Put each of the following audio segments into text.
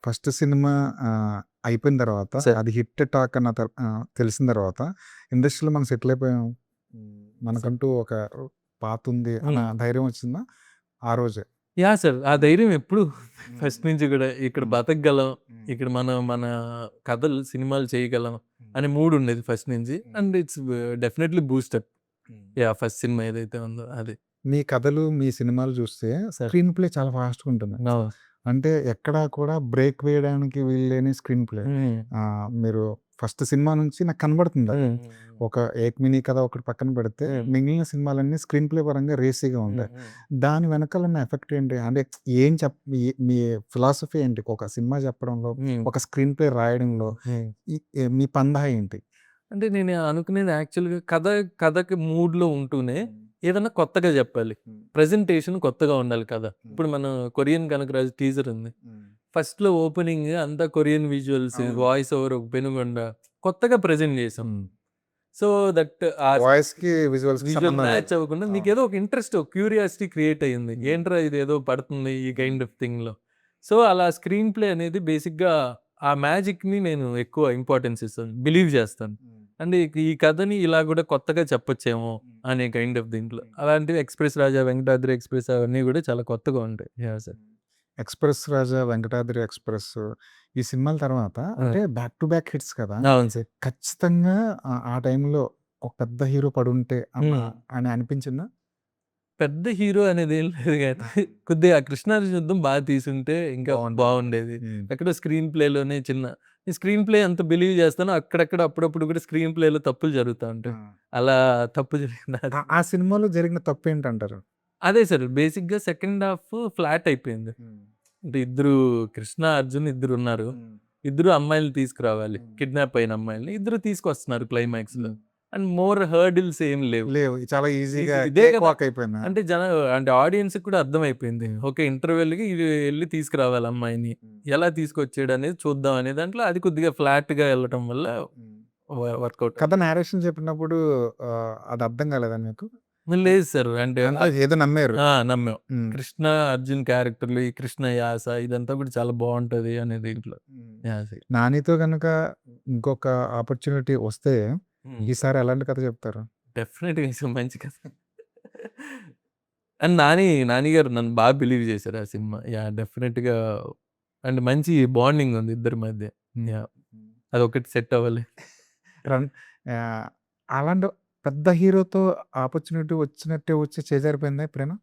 First cinema అయిపోయిన తర్వాత sir. అది హిట్ టాక్ అన్న తెలిసిన తర్వాత ఇండస్ట్రీలో మనం సెటిల్ అయిపోయాం. మనకంటూ ఒక పాతుంది అన్న ధైర్యం వచ్చిందా ఆ రోజే? యాహ్! సార్. ఆ ధైర్యం ఎప్పుడు ఫస్ట్ హ్మ్. నుంచి గూడా ఇక్కడ హ్మ్. బతకగలం, హ్మ్. ఇక్కడ మన కథలు, సినిమాలు చేయగలం హ్మ్. అనే మూడుండేది ఫస్ట్ నుంచి. హ్మ్. And it's definitely boost up. హ్మ్. యాహ్! ఫస్ట్ సినిమా ఏదైతే ఉందో అది. మీ కథలు, మీ సినిమాలు చూస్తే సార్. స్క్రీన్ ప్లే చాలా ఫాస్ట్‌గా ఉంటుంది. అవును. అంటే ఎక్కడా కూడా బ్రేక్ వేయడానికి వీల్లేని స్క్రీన్ ప్లే. హ్మ్. మీరు ఫస్ట్ సినిమా నుంచి నాకు కనబడుతుంది అది. హ్మ్. ఒక 'ఏక్ మినీ' కథ ఒకటి పక్కన పెడితే హ్మ్. మిగిలిన సినిమాలన్నీ స్క్రీన్ ప్లే పరంగా రేసీగా హ్మ్. ఉంటాయి. హ్మ్. దాని వెనకాల ఉన్న ఎఫెక్ట్ ఏంటి? అంటే ఏం మీ ఫిలాసఫీ ఏంటి? ఒక సినిమా చెప్పడంలో, హ్మ్. ఒక స్క్రీన్ ప్లే రాయడంలో హ్మ్. మీ పందా ఏంటి? అంటే నేను అనుకునేది యాక్చువల్‌గా కథకి మూడ్‌లో ఉంటూనే ఏదన్నా కొత్తగా జెప్పాలి. హ్మ్. ప్రెజెంటేషన్ కొత్తగా ఉండాలి కథ. హ్మ్. ఇప్పుడు మనం 'కొరియన్ కనకరాజు' టీజర్ ఉంది. హ్మ్. ఫస్ట్‌లో ఓపెనింగ్ అంతా కొరియన్ విజువల్స్, అవును. వాయిస్ ఓవర్ ఒక పెనుగొండ కొత్తగా ప్రెజెంట్ చేసాం. హ్మ్. సో దట్ ఆ వాయిస్‌కి, విజువల్స్‌కి విజువల్ సంబంధం లేదు. మ్యాచ్ అవ్వకుండా అవును. మీకేదో ఒక ఇంట్రెస్ట్, ఒక క్యూరియాసిటీ క్రియేట్ అయ్యింది. హ్మ్. ఏంట్రా ఇదేదో పడుతుంది ఈ కైండ్ ఆఫ్ థింగ్‌లో. సో అలా స్క్రీన్ ప్లే అనేది బేసిక్‌గా ఆ మ్యాజిక్‌ని నేను ఎక్కువ ఇంపార్టెన్స్ ఇస్తాను. బిలీవ్ చేస్తాను. హ్మ్. అంటే ఈ కథని ఇలా గూడా కొత్తగా చెప్పొచ్చేమో హ్మ్. అనే కైండ్ ఆఫ్ దీంట్లో. హ్మ్. అలాంటివి 'ఎక్స్‌ప్రెస్ రాజా', 'వెంకటాద్రి ఎక్స్‌ప్రెస్' అవన్నీ గూడా చాలా కొత్తగా ఉంటాయి. యాహ్! సార్. 'ఎక్స్‌ప్రెస్ రాజా', 'వెంకటాద్రి ఎక్స్‌ప్రెస్' ఈ సినిమాల తర్వాత అంటే బ్యాక్ టు బ్యాక్ హిట్స్ కదా! అవును సార్. ఖచ్చితంగా ఆ టైంలో ఒక పెద్ద హీరో పడుంటే హ్మ్. అని అనిపించిందా? పెద్ద హీరో అనేదేం లేదు గానీ కొద్దిగా 'కృష్ణార్జున యుద్ధం' బాగా తీసుంటే ఇంకా బావుండేది. బావుండేది. హ్మ్. ఎక్కడో స్క్రీన్ ప్లేలోనే ఈ స్క్రీన్ ప్లే ఎంత బిలీవ్ చేస్తానో అక్కడక్కడ అప్పుడప్పుడు కూడా స్క్రీన్ ప్లేలో తప్పులు జరుగుతా ఆ! ఉంటాయి. అలా తప్పు జరిగింది. ఆ సినిమాలో జరిగిన తప్పేంటంటారు? అదే సార్ బేసిక్‌గా సెకండ్ హాఫ్ ఫ్లాట్ అయిపోయింది. హ్మ్. అంటే ఇద్దరు కృష్ణ, అర్జున్ ఇద్దరున్నారు. హ్మ్. ఇద్దరు అమ్మాయిలని తీసుకురావాలి. హ్మ్. కిడ్నాప్ అయిన అమ్మాయిలని. ఇద్దరు తీసుకొస్తున్నారు క్లైమాక్స్‌లో. హ్మ్. అండ్ మోర్ హర్డిల్స్ ఏం లేవు. లేవు. చాలా ఈజీగా ఇదే కేక్ కదా! వాక్ అయిపోయిందా? అంటే అంటే ఆడియన్స్‌కి కూడా అర్థమైపోయింది. హ్మ్. ఓకే. ఇంటర్వెల్‌కి ఇది ఎళ్లి తీసుకురావాలి అమ్మాయిని. హ్మ్. ఎలా తీసుకొచ్చాడనేది చూద్దాం అనే దాంట్లో అది కొద్దిగా ఫ్లాట్‌గా ఎళ్ళటం వల్ల హ్మ్. వర్కౌట్ కథ నేరేషన్ చెప్పినప్పుడు అది అర్థం కాలేదా మీకు? లేదు సార్. అంటే అంటే ఏదో నమ్మారు. నమ్మాం. హ్మ్. కృష్ణ, అర్జున్ క్యారెక్టర్‌లు, ఈ కృష్ణ యాస ఇదంతా కూడా చాలా బావుంటది అనే దీంట్లో. హ్మ్. యాస. నానితో గనుక ఇంకొక ఆపర్చునిటీ వస్తే హ్మ్. ఈసారి ఎలాంటి కథ చెప్తారు? డెఫినెట్‌గా ఇట్స్ మంచి కథ. అండ్ నాని గారు నన్ను బాగా బిలీవ్ చేశారు ఆ సినిమా. యాహ్! డెఫినెట్‌గా అండ్ మంచి బాండింగ్ ఉంది ఇద్దరి మధ్య. హ్మ్. యాహ్! హ్మ్. అదొకటి సెట్ అవ్వాలి. రన్ ఆహ్, అలాంటి పెద్ద హీరోతో ఆపర్చునిటీ వచ్చినట్టే వచ్చి చేజారిపోయిందా ఎప్పుడైనా?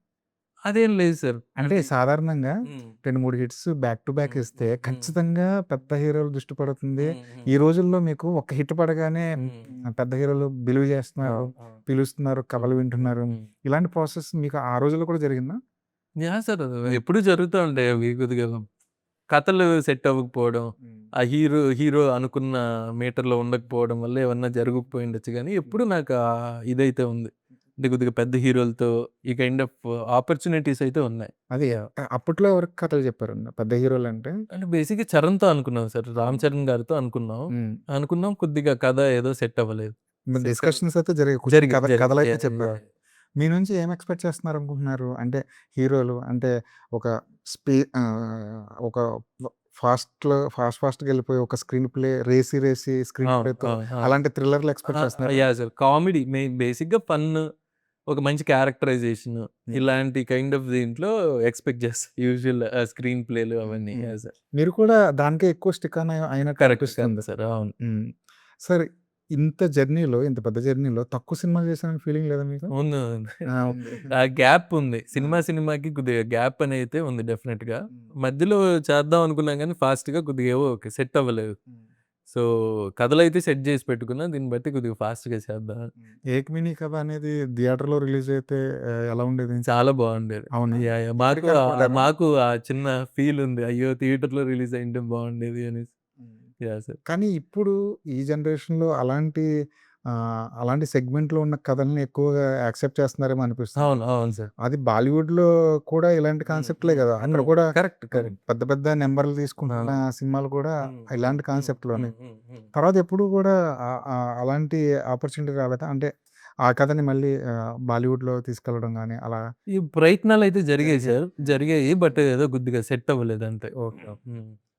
అదేం లేదు సార్. అంటే అంటే సాధారణంగా హ్మ్. 2, 3 హిట్స్ బ్యాక్ టు బ్యాక్ హ్మ్. ఇస్తే హ్మ్. హ్మ్. ఖచ్చితంగా పెద్ద హీరోల దృష్టి పడుతుంది. హ్మ్. హ్మ్. ఈ రోజుల్లో మీకు ఒక హిట్ పడగానే హ్మ్. పెద్ద హీరోలు బిలీవ్ చేస్తున్నారు, అవును. అవును. పిలుస్తున్నారు, హ్మ్. కథలు హ్మ్. వింటున్నారు. హ్మ్. ఇలాంటి ప్రాసెస్ మీకు ఆ రోజుల్లో కూడా జరిగిందా? యాహ్! సార్. హ్మ్. ఎప్పుడూ జరుగుతా ఉంటాయి అవి కొద్దిగా కథలు సెట్ అవ్వకపోవడం, హ్మ్. ఆ హీరో అనుకున్న మీటర్‌లో ఉండకపోవడం వల్ల ఏమన్నా జరగకపోయుండొచ్చు గానీ, ఎప్పుడు హ్మ్. నాకు ఇదైతే ఉంది. అంటే కొద్దిగా పెద్ద హీరోలతో ఈ కైండ్ ఆఫ్ ఆపర్చునిటీస్ అయితే ఉన్నాయి. అది యాహ్! అప్పట్లో ఎవరికి కథలు చెప్పారు పెద్ద హీరోలంటే? అంటే బేసిక్‌గా 'చరణ్‌తో' అనుకున్నాం సార్. రామ్ అవును. చరణ్ గారితో అనుకున్నాం. హ్మ్. అనుకున్నాం కొద్దిగా కథ ఏదో సెట్ అవ్వలేదు. సెకండ్ డిస్కషన్స్ అయితే జరిగాయి. కూర్చొని కథలైతే యాహ్! చెప్పారు. యాహ్! మీ నుంచి ఏం ఎక్స్‌పెక్ట్ చేస్తున్నారనుకుంటున్నారు? అంటే హీరోలు అంటే ఒక ఒక ఫాస్ట్‌గా ఎళ్ళిపోయి ఒక స్క్రీన్ ప్లే రేసి స్క్రీన్ అవును. ప్లేతో అవును. అవును. అలాంటి థ్రిల్లర్‌లు ఎక్స్‌పెక్ట్ చేస్తున్నారా? యాహ్! సార్. కామెడీ బేసిక్‌గా ఫన్, ఒక మంచి క్యారెక్టరైజేషన్ హ్మ్. ఇలాంటి కైండ్ ఆఫ్ దీంట్లో ఎక్స్‌పెక్ట్ చేస్తా. యూజువల్ స్క్రీన్ ప్లేలు అవన్నీ. హ్మ్. యాహ్! సార్. మీరు కూడా దానికే ఎక్కువ స్టిక్ అయినట్టు కరెక్ట్ అనిపిస్తుంది. సార్. అవును. హ్మ్. సరే ఇంత జర్నీలో ఇంత పెద్ద జర్నీలో తక్కువ సినిమాలు చేశానని ఫీలింగ్ లేదా మీకు? ఉంది. ఆ! ఉంది. ఆ గ్యాప్ ఉంది. ఆ! సినిమాకి కొద్దిగా గ్యాప్ అనైతే ఉంది డెఫినిట్‌గా. హ్మ్. మధ్యలో చేద్దాం అనుకున్నాం గానీ ఫాస్ట్‌గా కొద్దిగా ఏవో ఓకే సెట్ అవ్వలేదు. హ్మ్. సో, కథలైతే సెట్ జేసి పెట్టుకున్నా. దీన్ని బట్టి కొద్దిగా ఫాస్ట్‌గా చేద్దాం. హ్మ్. 'ఏక్మినీ కథ' అనేది థియేటర్‌లో రిలీజ్ అయితే ఎలా ఉండేది? చాలా బావుండేది. అవునా? యాహ్! యాహ్! ఎవరు కనపడ్డారా? మాకు ఆ చిన్న ఫీల్ ఉంది. అయ్యో! థియేటర్‌లో రిలీజ్ అయ్యుంటే బావుండేది అనేసి. హ్మ్. యాహ్! సార్. కానీ ఇప్పుడు ఈ జనరేషన్‌లో అలాంటి సెగ్మెంట్‌లో ఉన్న కథల్ని ఎక్కువగా యాక్సెప్ట్ చేస్తున్నారేమో అనిపిస్తుంది. అవును. అవును సార్. అది బాలీవుడ్‌లో కూడా ఇలాంటి హ్మ్. కాన్సెప్ట్‌లే హ్మ్. గదా! అక్కడ హ్మ్. కూడా కరెక్ట్. పెద్ద పెద్ద నంబర్‌లు తీసుకుంటున్న అవును. సినిమాలు కూడా హ్మ్. హ్మ్. ఇలాంటి హ్మ్. కాన్సెప్ట్‌లోనే. హ్మ్. హ్మ్. హ్మ్. తర్వాత ఎప్పుడు కూడా అలాంటి ఆపర్చునిటీ రాలేదా? అంటే ఆ కథని మళ్ళీ బాలీవుడ్‌లో తీసుకెళ్లడం గాని అలా ఈ ప్రయత్నాలైతే జరిగాయి జరిగాయి. సార్. జరిగాయి. బట్ ఏదో కొద్దిగా సెట్ అవ్వలేదు అంతే. ఓకే. హ్మ్.